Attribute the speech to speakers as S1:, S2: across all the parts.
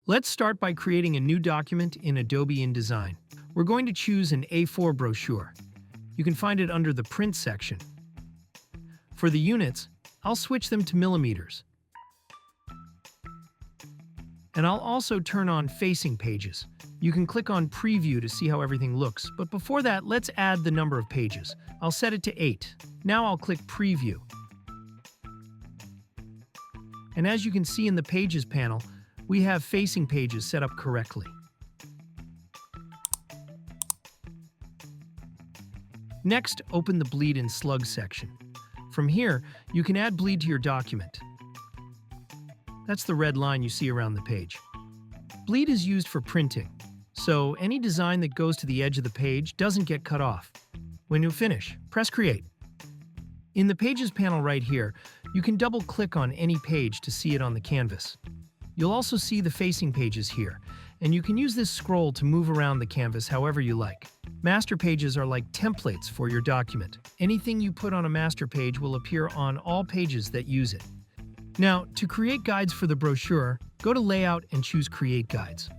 S1: Let's start by creating a new document in Adobe InDesign. We're going to choose an A4 brochure. You can find it under the Print section. For the units, I'll switch them to millimeters. And I'll also turn on facing pages. You can click on Preview to see how everything looks, but before that, let's add the number of pages. I'll set it to 8. Now I'll click Preview. And as you can see in the Pages panel, we have facing pages set up correctly. Next, open the Bleed and Slug section. From here, you can add bleed to your document. That's the red line you see around the page. Bleed is used for printing, so any design that goes to the edge of the page doesn't get cut off. When you finish, press Create. In the Pages panel right here, you can double-click on any page to see it on the canvas. You'll also see the facing pages here, and you can use this scroll to move around the canvas however you like. Master pages are like templates for your document. Anything you put on a master page will appear on all pages that use it. Now, to create guides for the brochure, go to Layout and choose Create Guides.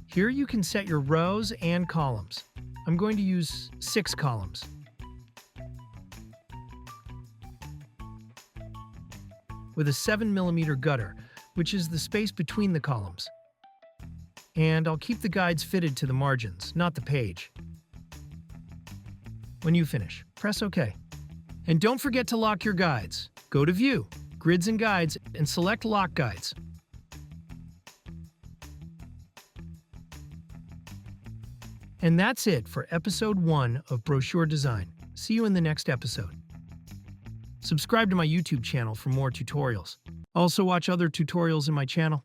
S1: Here you can set your rows and columns. I'm going to use 6 columns. With a 7mm gutter, which is the space between the columns. And I'll keep the guides fitted to the margins, not the page. When you finish, press OK. And don't forget to lock your guides. Go to View, Grids and Guides, and select Lock Guides. And that's it for episode 1 of Brochure Design. See you in the next episode. Subscribe to my YouTube channel for more tutorials. Also watch other tutorials in my channel.